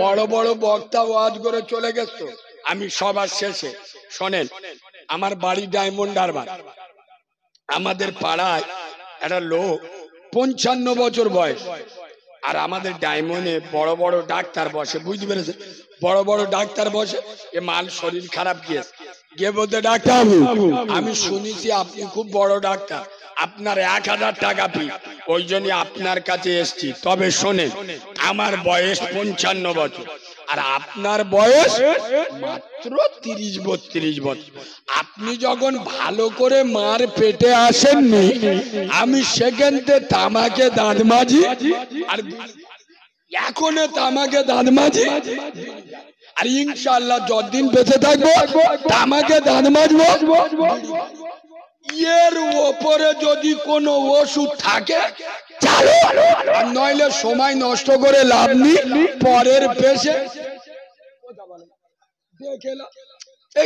বড় বড় বক্তা ওয়াজ করে চলে গেছে। আমি সবার শেষে শোনেন, আমার বাড়ি ডায়মন্ড হারবার। আমাদের পাড়ায় একটা লোক 55 বছর বয়স, আর আমাদের ডায়মন্ডে বড় বড় ডাক্তার বসে, বুঝতে পেরেছে? বড় বড় ডাক্তার বসে। এ মাল শরীর খারাপ গিয়েছে, গিয়ে বলতে, ডাক্তার আমি শুনেছি আপনি খুব বড় ডাক্তার, আপনার 1000 টাকা ফি, ওই জন্য আপনার কাছে এসছি। তবে শোনেন, আমার বয়স 55 বছর, আর আপনার বয়স মাত্র 30-32 বছর। আপনি যখন ভালো করে মার পেটে আসেননি, আমি সেখানে তামাকে দাঁত মাজি, আর এখন তামাকে দাঁত মাজি, আর ইনশাআল্লাহ যতদিন বেঁচে থাকবো তামাকে দাঁত মাজবো। এর ওপরে যদি কোনো ওষুধ থাকে চালু, আর নইলে সময় নষ্ট করে লাভ নেই। পরের পেশে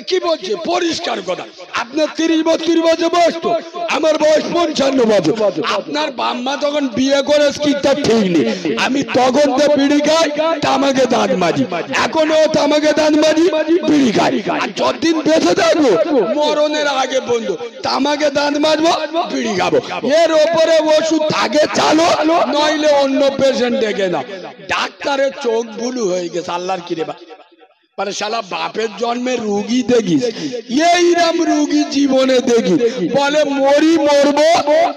কি বলছে পরিষ্কার কথা, আপনার 30-32 বছর বয়স, তো আমার বয়স 55 বছর। আপনার বাম্মা তখন বিয়ে করে স্কিটটা ঠিক নেই, আমি তখন তো বিড়ি খাই, তামাকে দাঁত মাজি, এখনো তামাকে দাঁত মাজি, বিড়ি খাই, আর যতদিন বেঁচে থাকবো মরণের আগে বন্ধু তামাকে দাঁত মাজবো, বিড়ি খাবো। এর ওপরে ওষুধ থাকে চালো, নইলে অন্য পেশেন্ট ডেকে না। ডাক্তারের চোখ বুলু হয়ে গেছে, আল্লাহর কি রে বা, মানে শালা বাপের জন্মে রুগী দেখিস, এইরকম রুগী জীবনে দেখি, বলে মরি মরবো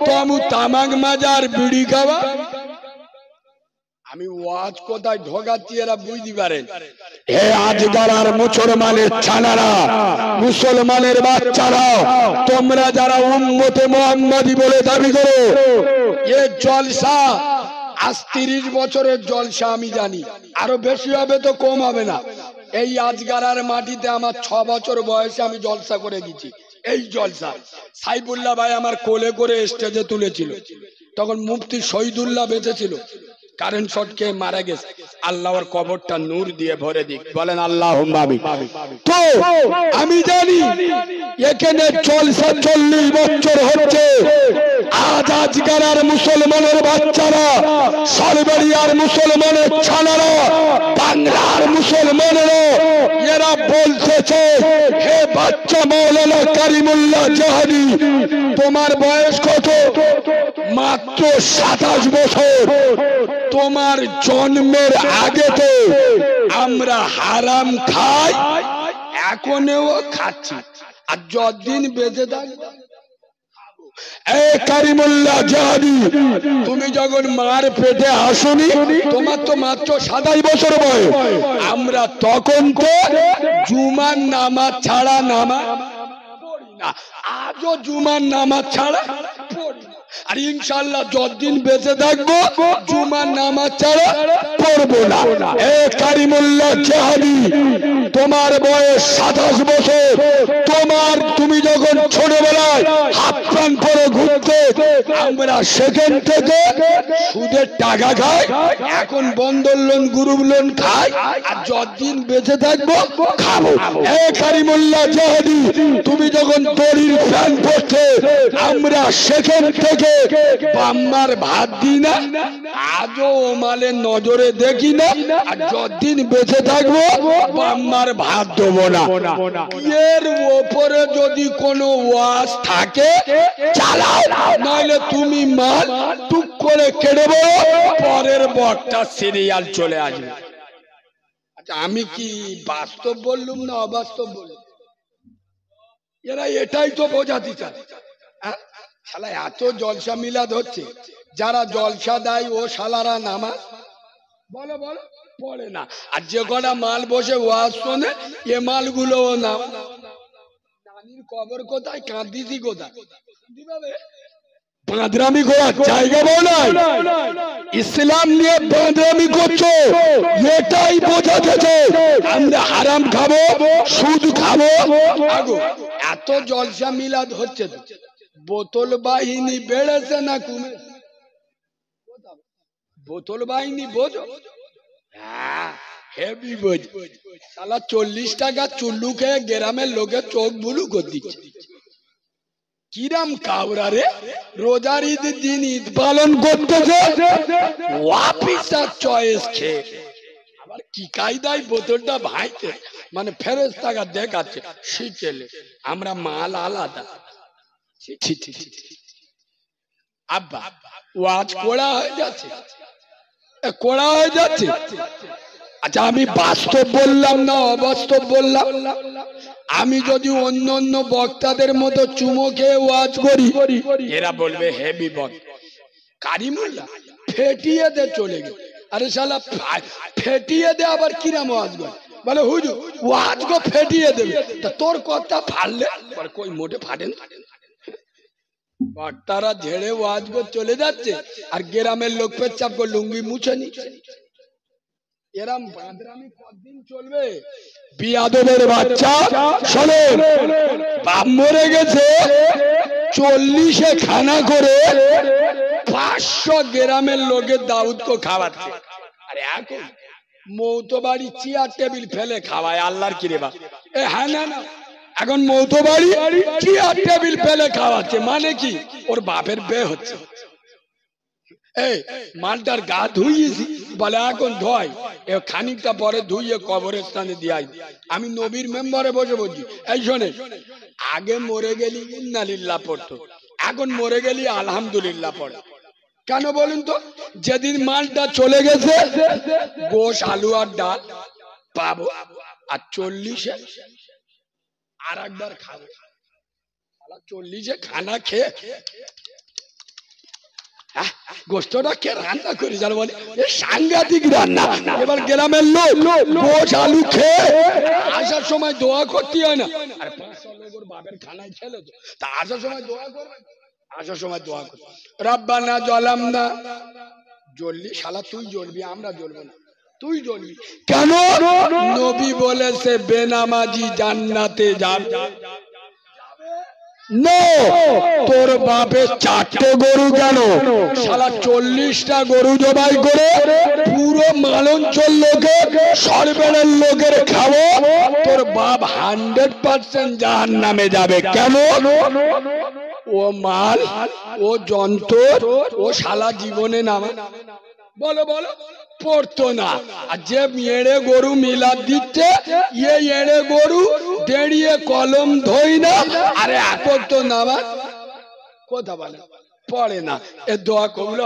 তমু তামাক মাজা আর বিড়ি খাওয়া। আমি ওয়াজ কোথায় ঢোকাচ্ছি এরা বুঝতে পারেন। হে আজকাল আর মুসলমানের ছানারা, মুসলমানের বাচ্চারা, তোমরা যারা উম্মতে মুহাম্মাদি বলে দাবি করো, এ জলসা আজ 30 বছরের জলসা, আমি জানি আরো বেশি হবে তো কম হবে না। এই আজগারার মাটিতে আমার 6 বছর বয়সে আমি জলসা করে গেছি। এই জলসা সাইফুল্লাহ ভাই আমার কোলে করে স্টেজে তুলেছিল, তখন মুফতি শহীদুল্লাহ বেঁচে ছিল, কারেন্ট শট খেয়ে মারা গেছে। আল্লাহর কবরটা নূর দিয়ে ভরে দিক, বলেন আল্লাহুম্মা আমিন। তো আমি জানি এখানে জলসা 40 বছর হচ্ছে। আজ আজগারার মুসলমানের বাচ্চারা, সালবাড়িয়ার মুসলমানের ছানারা, বাংলার মুসলমানেরা, এরা বলতেছে, হে বাচ্চা মাওলানা কারিমুল্লাহ জাহাদি, তোমার বয়স কত? মাত্র 27 বছর। তোমার জন্মের আগে তো আমরা হারাম খাই, এখনো খাচ্ছি, আর যতদিন বেঁচে থাকবো। কারিমুল্লাহ জাহাদি, তুমি যখন মার পেটে আসনি, তোমার তো মাত্র 27 বছর বয়স। আমরা তখন তো জুমার নামাজ ছাড়া নামাজ পড়ি না, আজও জুমার নামাজ ছাড়া পড়ি না, আর ইনশাআল্লাহ যতদিন বেঁচে থাকবো জুমার নামাজ ছাড়া পড়বো না। কারিমুল্লাহ জাহাদি, তোমার বয়স 27 বছর। তুমি যখন ছোটবেলায় হাফ প্যান্ট পরে ঘুরতে, আমরা সেখান থেকে সুদের টাকা খাই, এখন বন্ধন লোন গ্রুপ লোন খাই, আর যতদিন বেঁচে থাকবো খাবো। কারিমুল্লাহ জাহাদি, তুমি যখন দড়ির প্যান্ট পরতে, আমরা সেখান থেকে বাম্মার ভাত দিই না, আজও মালের নজরে দেখি না, আর যতদিন বেঁচে থাকবো বাম্মার ভাত দেবো না। এর ওপরে যদি কোনো ওয়াজ থাকে চালাও, নইলে তুমি মাল টুক করে কেটে বলো, পরের বক্তা সিরিয়াল চলে আসবে। আচ্ছা, আমি কি বাস্তব বললুম না অবাস্তব বললুম? এরা এটাই তো বোঝাতে চায়। শালা এত জলসা মিলাদ হচ্ছে, যারা জলসা দেয় ও শালারা নামাজ বলো বলো পড়ে না, আর যে কটা মাল বসে ওয়াজ শোনে এ মালগুলো না। নানির কবর কোথায়, কাঁদিছি কোথায়, বাঁদরামি করার জায়গা নাই। ইসলাম নিয়ে বাঁদরামি করছো, এটাই বোঝাতেছে আমরা হারাম খাবো, সুদ খাবো। এত জলসা মিলাদ হচ্ছে, বোতল বাহিনী বেড়েছে না কমে? বোতল বাহিনী বোঝো? হ্যাঁ, হেভি বোঝ। শালা 40 টাকা চুল্লু খেয়ে গ্রামের লোকের চোখ বুলু করে দিচ্ছে। কিরাম কাউরা রে, রোজার ঈদের দিন ঈদ পালন করতেছে, ওয়াপিস আর চয়েস খেয়ে। কি কায়দায় বোতলটা ভাইতে মানে ফেরেশতাকে দেখাচ্ছে শিখেলে আমরা মাল আলাদা। আব্বা ওয়াজ কোড়া হয়ে যাচ্ছে, কোড়া হয়ে যাচ্ছে। আচ্ছা আমি বাস্তব বললাম না অবাস্তব বললাম? আমি যদি অন্য অন্য বক্তাদের মতো চুমো খেয়ে ওয়াজ করি, এরা বলবে হেভি বক্তা। কারিমুল্লাহ ফেটিয়ে দে চলে গেল। আরে শালা ফেটিয়ে দে আবার কিরাম ওয়াজ করে? বলে হুজুর ওয়াজ গো ফেটিয়ে দেবে। তা তোর কথা ফাড়লে কই মোটে ফাটেন। বক্তারা ঝেড়ে ওয়াজ গো চলে যাচ্ছে আর গ্রামের লোক পেচ্ছাপ করে লুঙ্গি মুছে নিচ্ছে। এরম বাদরামি কতদিন চলবে? বিয়াদবের বাচ্চা শোনো, বাপ মরে গেছে 40-এ খানা করে 500 গ্রামের লোকের দাউদকে খাওয়াচ্ছে। আর এখন মৌতো বাড়ি চেয়ার টেবিল ফেলে খাওয়ায়। আল্লাহর কি রে বাপ? হ্যাঁ না না, এখন মৌতো বাড়ি চেয়ার টেবিল ফেলে খাওয়াচ্ছে। মানে কি? ওর বাপের বিয়ে হচ্ছে। এই মালটার গা ধুইয়েছি বলে এখন ধোয়, খানিকটা পরে ধুইয়ে কবরস্থানে দিয়াই। আমি নবীর মেম্বারে বসে বলছি এই শোনে, আগে মরে গেলি ইন্নালিল্লাহ পড়তো, এখন মরে গেলি আলহামদুলিল্লাহ পড়ে। কেন বলুন তো? যেদিন মালটা চলে গেছে গোশ আলু আর ডাল পাবো, আর 40-এ আর একবার খাবো। 40-এ খানা খেয়ে গোস্তটা কে রান্না করে জানো? বলে সাংঘাতিক রান্না। এবার গ্রামের লোক গোশ আলু খেয়ে আসার সময় দোয়া করতে হয় না? আর 500 লোকের বাপের খানায় খেলে তো, তা আসার সময় দোয়া করবে। আসার সময় দোয়া করবে রব্বানা জালামনা। জ্বললি শালা তুই জ্বলবি, আমরা জ্বলবো না, তুই জ্বলবি। কেন? নবী বলেছে বেনামাজি জান্নাতে যাবে না। তোর বাপের 4টে গরু কেন শালা 40টা গরু জবাই করে পুরো মালঞ্চল লোকে সরবেড়ের লোকের খাবো, তোর বাপ 100% জাহান্নামে যাবে। কেন? ও মাল, ও যন্ত্র, ও শালা জীবনে নামা বলো বলো পড়তো না। আর যে এড়ে গরু মিলাদ দিচ্ছে, এড়ে গরু দেড়িয়ে কলম ধই না, আরে এখন তো নামাজ কথা বলে পড়ে না, এ দোয়া কবুল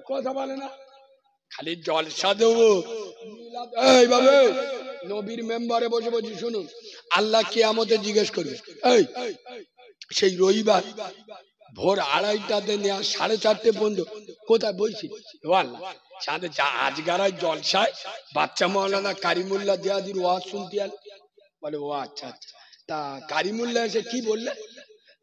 কথা বলে না, খালি জলসা দেবো। এইভাবে নবীর মেম্বারে বসে বসে শুনুন, আল্লাহ কিয়ামতে জিজ্ঞেস করবে এই সেই রবিবার ভোর 2:30টাতে নেওয়া 4:30 পর্যন্ত কোথায় বলছি? সাথে আজগারায় জলসায় বাচ্চা মৌলানা কারিমুল্লাহ জিয়াদির ওয়াজ শুনতে আল। বলে ও আচ্ছা আচ্ছা, তা কারিমুল্লাহ এসে কি বললে?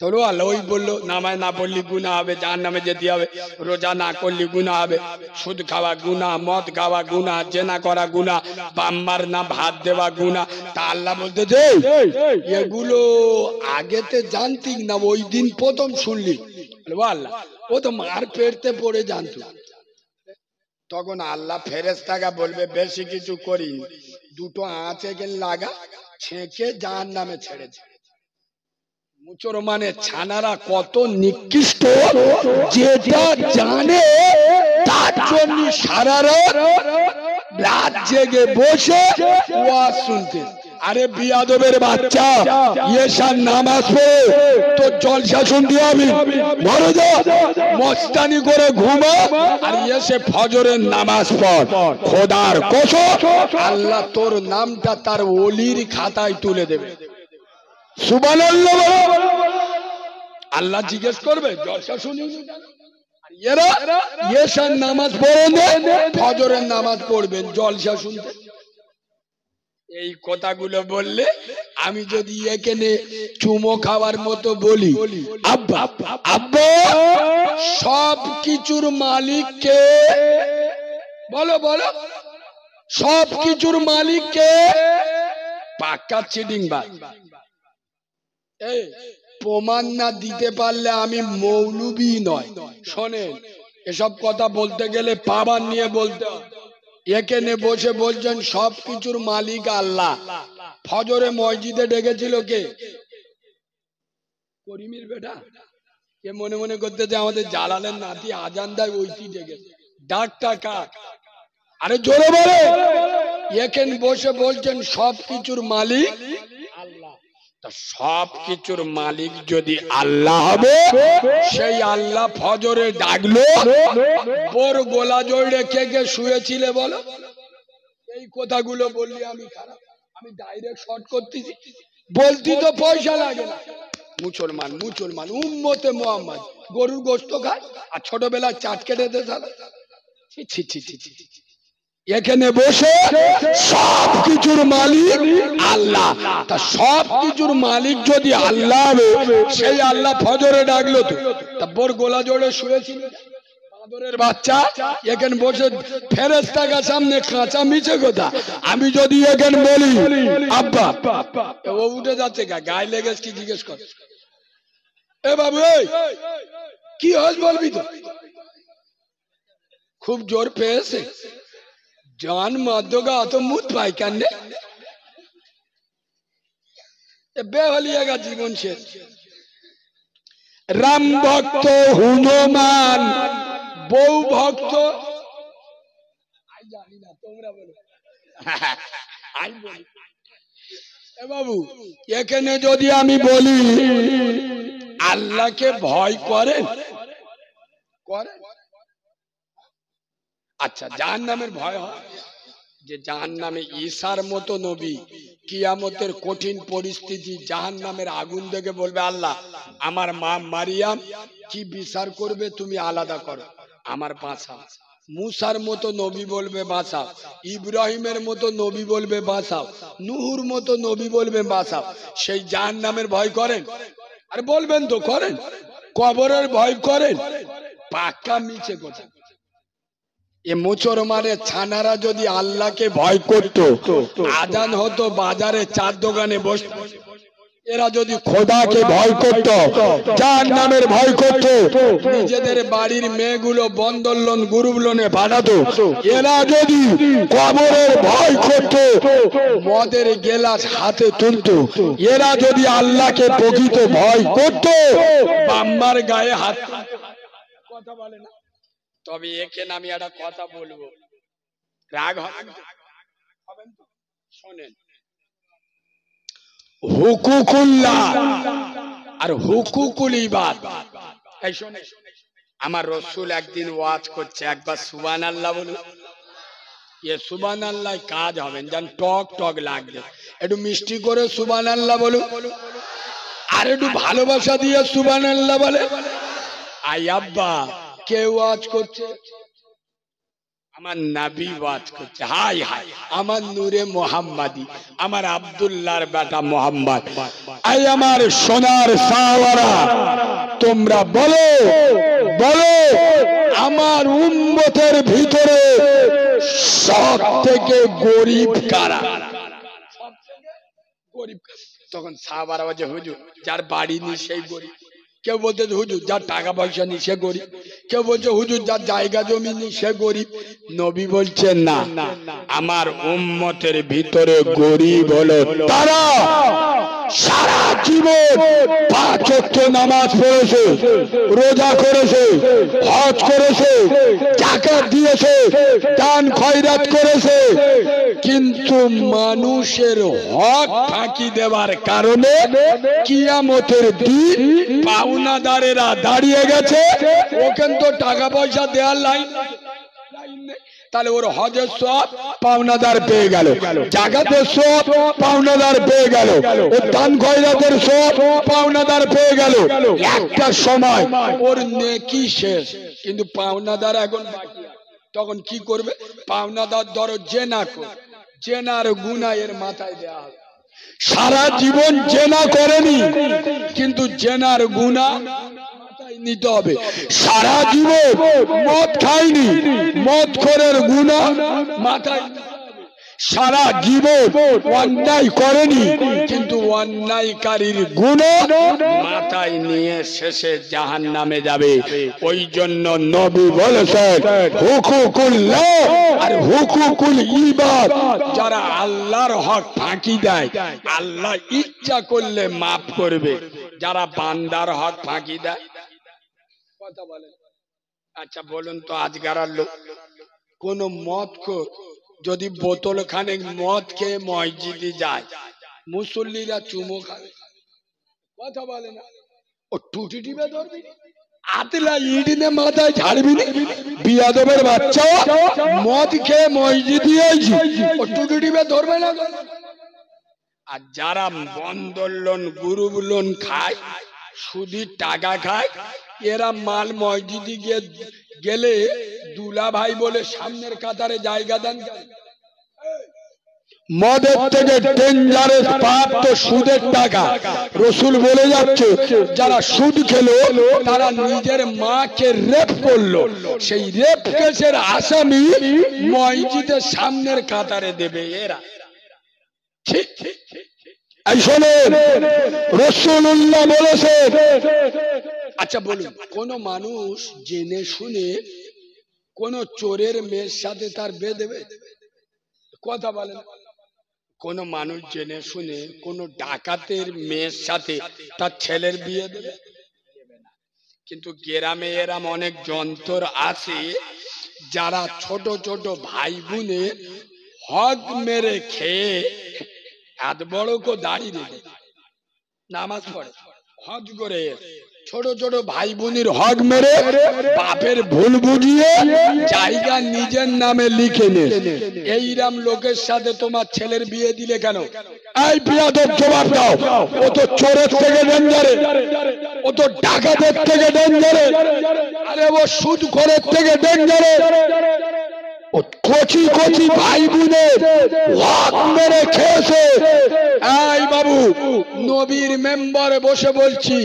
তোর আল্লাহ ওই বললো নামায় না পড়লি গুনাহ হবে, জাহান্নামে যেতে হবে, রোজা না করলি গুনাহ হবে, সুদ খাওয়া গুনাহ, মদ খাওয়া গুনাহ, জেনা করা গুনাহ, বাম্মার না ভাত দেওয়া গুনাহ। তা আল্লাহ বলতে যে এগুলো আগেতে জানতি না, ওই দিন প্রথম শুনলি? আল্লাহ ও তো মার পেড়তে পড়ে জানতো। তখন আল্লাহ ফেরেশতাকে বলবে বেশি কিছু করিনি, 2টো আঁচে গেলে লাগা ছেঁকে জাহান্নামে ছেড়ে দে। মুসলমানের ছানারা কত নিকৃষ্ট, যেটা জানে তার জন্য সারা রাত জেগে বসে ওয়াজ শুনতে। আরে বিয়াদবের বাচ্চা, এশার নামাজ পড়ে তো জলসা শুনতে হবে, বড় যা মস্তানি করে ঘুমা আর এসে ফজরের নামাজ পড়। খোদার কসম আল্লাহ তোর নামটা তার ওলির খাতায় তুলে দেবে। সুবহানাল্লাহ। আল্লাহ জিজ্ঞেস করবে জলসা শুনি, এরা এশার নামাজ পড়েন, ফজরের নামাজ পড়বেন জলসা শুনতে। এই কথাগুলো বললে আমি যদি এখানে চুমো খাওয়ার মতো বলি, আব্বা আব্বা সব কিছুর মালিক কে? বলো বলো, সব কিছুর মালিক কে? পাক্কা চিটিং বাজ। এই প্রমাণ না দিতে পারলে আমি মৌলবি নয়। শোনেন, এসব কথা বলতে গেলে পাবার নিয়ে বলতে হয়। এখানে বসে বলছেন সব কিছুর মালিক আল্লাহ। ফজরে মসজিদে ডেকেছিল কে? করিমের বেটা। এ মনে মনে করতে যে আমাদের জালালের নাতি আজান দেয় ওইটি ডেকেছে। ডাকটা কাক? আরে জোরে বলে এখানে বসে বলছেন সব কিছুর মালিক আল্লাহ। সব কিছুর মালিক যদি আল্লাহ হবে, সেই আল্লাহ ফজরে ডাকলো, বোর গোলা জড়ে কে কে শুয়েছিলে বলো? এই কথাগুলো বললি আমি খারাপ, আমি ডাইরেক্ট শর্ট করতেছি, বলতি তো পয়সা লাগে না। মুসলমান মুসলমান উম্মতে মুহাম্মদ গরুর গোশত খায় আর ছোটবেলায় চাট কেটে দে। এখানে বসে সব কিছুর মালিক আল্লাহ। তা সব কিছুর মালিক যদি আল্লাহ হবে, সেই আল্লাহ ফজরে ডাকলো তো তা বোর গোলা জোড়ে শুয়েছিল বাঁদরের বাচ্চা। এখানে বসে ফেরেশতার সামনে কাঁচা মিছে কথা। আমি যদি এখানে বলি আব্বা, ও উঠে যাচ্ছে গায়ে লেগেছে কি জিজ্ঞেস কর, এ বাবু কি হস বলবি তো? খুব জোর পেয়েছে জান মাদোগা অত মুত পাই কান্দে বেহলিয়াগা জীবন শেষ। রাম ভক্ত হনুমান বউ ভক্ত জানি না, তোমরা বলো। বাবু এখানে যদি আমি বলি আল্লাহকে ভয় করেন, আচ্ছা জাহান্নামের ভয় হয় যে জাহান্নামে ঈসার মতো নবী কিয়ামতের কঠিন পরিস্থিতি জাহান্নামের আগুন দেখে বলবে আল্লাহ আমার মা মারিয়াম কি বিচার করবে তুমি আলাদা করো, আমার বাঁচাও। মুসার মতো নবী বলবে বাঁচাও, ইব্রাহিমের মতো নবী বলবে বাঁচাও, নূহুর মতো নবী বলবে বাঁচাও। সেই জাহান্নামের ভয় করেন? আর বলবেন তো করেন। কবরের ভয় করেন? পাক্কা মিছে কথা। এ মুসলমানের ছানারা যদি আল্লাহকে ভয় করত, আজান হতো বাজারে চার দোকানে বসত। এরা যদি খোদাকে ভয় করত, জাহান্নামের ভয় করত, নিজেদের বাড়ির মেয়েগুলো বন্ধন লোন গ্রুপ লোনে পাঠাতো। এরা যদি কবরের ভয় করত, মদের গেলাস হাতে তুলত। এরা যদি আল্লাহকে প্রকৃত ভয় করত, বাম্মার গায়ে হাত। কথা বলে না। তবে এখানে আমি একটা কথা বলবো, রাগ হবেন তো? শোনেন, হুকুকুল্লাহ আর হুকুকুল ইবাদ। এই শোনে, আমার রাসূল একদিন ওয়াজ করছে, একবার সুবহানাল্লাহ বলুন। এ সুবহানাল্লাহ কাজ হবেন, জান টক টক লাগবে। একটু মিষ্টি করে সুবহানাল্লাহ বলুন, আর একটু ভালোবাসা দিয়ে সুবহানাল্লাহ বলে। আই আব্বা কে ওয়াজ করছে? আমার নবী ওয়াজ করছে। হাই হাই, আমার নূরে মোহাম্মদী, আমার আব্দুল্লাহর বেটা মোহাম্মদ। আই আমার সোনার সাওয়ারা, তোমরা বলো বলো আমার উম্মতের ভিতরে সব থেকে গরিব কারা? গরিব। তখন সাহাবারা বলছে হুজুর যার বাড়ি নেই সেই গরিব। কেউ বলছে হুজুর যার টাকা পয়সা নেই সে গরিব। কেউ বলছে হুজুর যার জায়গা জমি নেই সে গরিব। নবী বলছেন না, আমার উম্মতের ভিতরে গরিব হলো তারা সারা জীবন 5 ওয়াক্ত নামাজ পড়েছে, রোজা করেছে, হজ করেছে, যাকাত দিয়েছে, দান খয়রাত করেছে, কিন্তু মানুষের হক ফাঁকি দেওয়ার কারণে কিয়ামতের দিন পাওনাদারেরা দাঁড়িয়ে গেছে। ওখান তো টাকা পয়সা দেওয়ার লাইন নেই, তাহলে ওর হজের সব পাওনাদার পেয়ে গেল, জাকাতের সব পাওনাদার পেয়ে গেল, ও দান খয়রাতের সব পাওনাদার পেয়ে গেল। একটা সময় ওর নেকি শেষ, কিন্তু পাওনাদার এখন বাকি। তখন কি করবে? পাওনাদার ধরো জেনা করবে, জেনার গুনাহ এর মাথায় দেওয়া হবে। সারা জীবন জেনা করেনি, কিন্তু জেনার গুনাহ নিতে হবে। সারা জীবন মদ খায়নি, মদ খোরের গুনাহ মাথায়। সারা জীবন অন্যায় করেনি, কিন্তু অন্যায়কারীর গুনাহ মাথায় নিয়ে শেষে জাহান্নামে যাবে। ওই জন্য নবী বলেছেন হুকুকুল্লাহ আর হুকুকুল ইবাদ। যারা আল্লাহর হক ফাঁকি দেয় আল্লাহ ইচ্ছা করলে মাফ করবে, যারা বান্দার হক ফাঁকি দেয়। কথা বলেন। আচ্ছা বলুন তো, আজকার লোক কোন মদখোর যদি বোতল খানেক মদ খেয়ে মসজিদে যায়, মুসল্লিরা চুমো খাবে, কথা বলে না, ও টুটি টিপে ধরবি, আতলা ইডিনে মাথায় ঝাড়বি না, বিয়াদবের বাচ্চা মদ খেয়ে মসজিদে আইছি, ও টুটি টিপে ধরবে না। আর যারা বন্ধন লোন, গ্রুপ লোন খায়, সুদির টাকা খায়, এরা মাল মসজিদে গেলে দুলা ভাই বলে সামনের কাতারে জায়গা দেন। মদের থেকে ডেঞ্জারাস পাপ তো সুদের টাকা। রসুল বলে যাচ্ছে যারা সুদ খেলো তারা নিজের মাকে রেপ করলো, সেই রেপ কেসের আসামি মসজিদের সামনের কাতারে দেবে এরা। ঠিক এই শোনেন, রাসূলুল্লাহ বলেছেন। আচ্ছা বলুন, কোন মানুষ জেনে শুনে কোন চোরের মেয়ের সাথে তার বিয়ে দেবে? কথা বলেন। কোন মানুষ জেনে শুনে কোন ডাকাতের মেয়ের সাথে তার ছেলের বিয়ে দেবে? কিন্তু গ্রামে এরম অনেক যন্ত্র আছে যারা ছোট ছোট ভাই বোনে হক মেরে খেয়ে এত বড় কো দাড়ি রেখে নামাজ পড়ে, হজ করে, ছোট ছোট ভাই বোনের হক মেরে বাপের ভুল বুঝিয়ে জায়গা নিজের নামে লিখে নে। এইরকম লোকের সাথে তোমার ছেলের বিয়ে দিলে কেন? এই বিয়াদব জবাব দাও। ও তো চোরের থেকে ডেঞ্জারে, ও তো ডাকাতের থেকে ডেঞ্জারে, আরে ও সুদখোরের থেকে ডেঞ্জারে। কচি কচি ভাই বোনের হক মেরে খেয়েছে। এই বাবু, নবীর মেম্বারে বসে বলছি,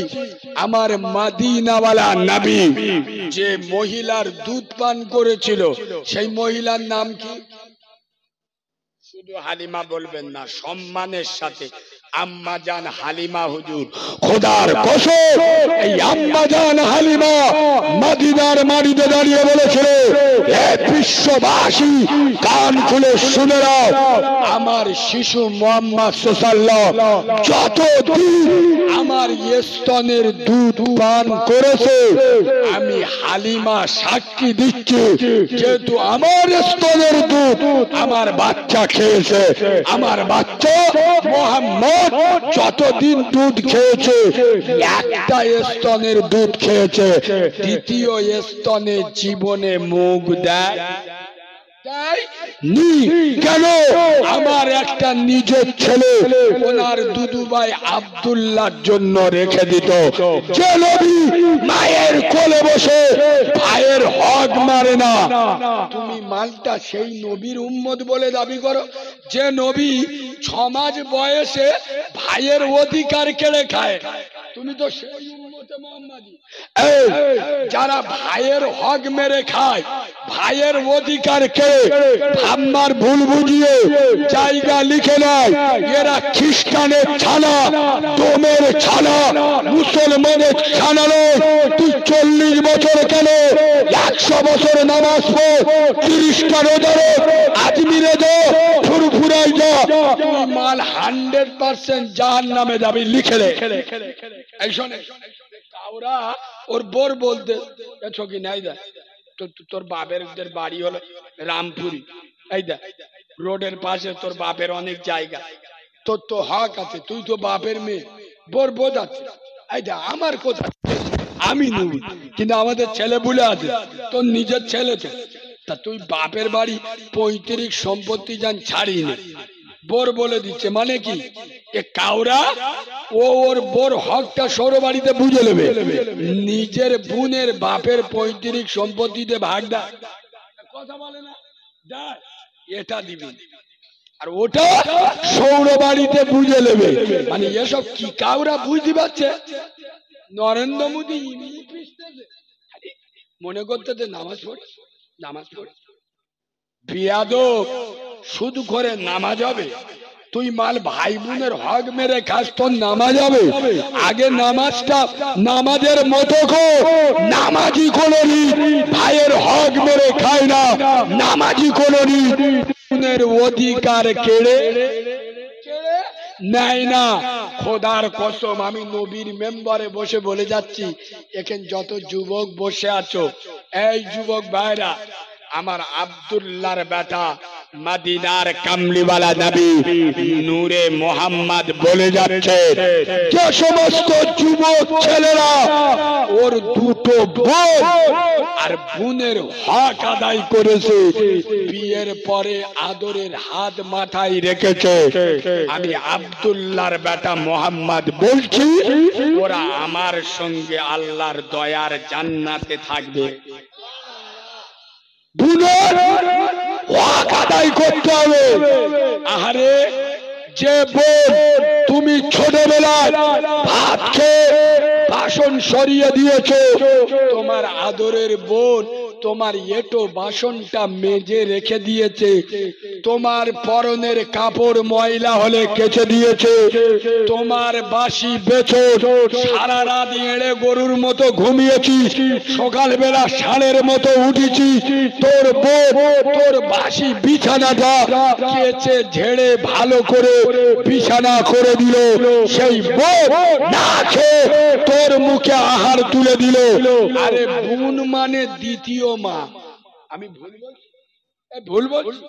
আমার মদিনাওয়ালা নবী যে মহিলার দুধ পান করেছিল সেই মহিলার নাম কি? শুধু হালিমা বলবেন না, সম্মানের সাথে আম্মা জান হালিমা হুজুর। খোদার কসম, এই আম্মা জান হালিমা মদিনার মাটিতে দাঁড়িয়ে বলেছিল, হে বিশ্ববাসী কান খুলে শুনে নাও, আমার শিশু মুহাম্মদ সাল্লাল্লাহু যতদিন আমার স্তনের দুধ পান করেছে, আমি হালিমা সাক্ষী দিচ্ছি, যেহেতু আমার স্তনের দুধ আমার বাচ্চা খেয়েছে, আমার বাচ্চা মুহাম্মদ যতদিন দুধ খেয়েছে একটা স্তনের দুধ খেয়েছে, দ্বিতীয় স্তনে জীবনে মুখ দেয় কেন? আমার একটা নিজের ছেলে ওনার দুদু ভাই আব্দুল্লাহর জন্য রেখে দিত, যে নবী মায়ের কোলে বসে ভাইয়ের হক মারে না। তুমি মালটা সেই নবীর উম্মত বলে দাবি করো যে নবী 6 মাস বয়সে ভাইয়ের অধিকার কেড়ে খায়। তুমি তো সেই উম্মতে মুহাম্মাদি। এই যারা ভাইয়ের হক মেরে খায়, ভাইয়ের অধিকার কেড়ে আম্মার ভুল বুঝিয়ে জায়গা লিখে নেয়, এরা খ্রিস্টানের ছানা, ডোমের ছানা, মুসলমানের ছানা নয়। তুই 40 বছর কেন 100 বছর নামাজ পড়, 30টা রোজা রাখ, আজমিরে যা, ফুরফুরায় যা, তুই মাল 100% জাহান্নামে যাবি, লিখে রে। এই শোনে, কাউরা ওর বোর বলতে ছকি নাই দা, তোর বাপের বাড়ি হলো রামপুরি, এই দা রোডের পাশে তোর বাপের অনেক জায়গা, তোর তো হক আছে, তুই তো বাপের মেয়ে, বোর বোধ আছে, এই দা আমার কথা আমি নেব, কিন্তু আমাদের ছেলে বলে আছে, তোর নিজের ছেলে তো, তা তুই বাপের বাড়ি 35 সম্পত্তি যান ছাড়িয়ে নে। বোর বলে দিচ্ছে মানে কি, এ কাউরা ও ওর বোর হকটা সৌর বাড়িতে বুঝে নেবে, নিজের বোনের বাপের 35 সম্পত্তিতে ভাগ দেয়, কথা বলে না, এটা দিবি আর ওটা সৌর বাড়িতে বুঝে নেবে। মানে এসব কি কাউরা বুঝতে পারছে? নরেন্দ্র মোদী মনে করতে নামাজ পড়ে, নামাজ পড়ে বিয়াদব শুধু করে নামাজ হবে। তুই মাল ভাই বোনের হক মেরে খাস, তোর নামাজ হবে? আগে নামাজটা নামাজের মতো কর। নামাজি কোনো ভাইয়ের হক মেরে খায় না, নামাজি কোনো বোনের অধিকার কেড়ে নেয় না। খোদার কসম, আমি নবীর মেম্বারে বসে বলে যাচ্ছি, এখানে যত যুবক বসে আছো, এই যুবক ভাইরা, আমার আব্দুল্লাহর বেটা মদিনার কামলিওয়ালা নবী নূরে মোহাম্মদ বলে যাচ্ছে, যে সমস্ত যুবক ছেলেরা ওর দুটো বোন আর বোনের হক আদায় করেছে, বিয়ের পরে আদরের হাত মাথায় রেখেছে, আমি আব্দুল্লাহর বেটা মোহাম্মদ বলছি ওরা আমার সঙ্গে আল্লাহর দয়ার জান্নাতে থাকবে। বোনের হক আদায় করতে হবে। আহারে, যে বোন তুমি ছোটবেলায় ভাত খেয়ে বাসন সরিয়ে দিয়েছো, তোমার আদরের বোন তোমার এটো বাসনটা মেজে রেখে দিয়েছে, তোমার পরনের কাপড় ময়লা হলে কেচে দিয়েছে, তোমার বাসি বেচো, সারা রাত এড়ে গরুর মতো ঘুমিয়েছিস, সকালবেলা ষাঁড়ের মতো উঠেছিস, তোর বোন তোর বাসি বিছানাটা কেচে ঝেড়ে ভালো করে বিছানা করে দিল, সেই বোন না খেয়ে তোর মুখে আহার তুলে দিল। আরে বোন মানে দ্বিতীয় মা। আমি ভুল বলছি?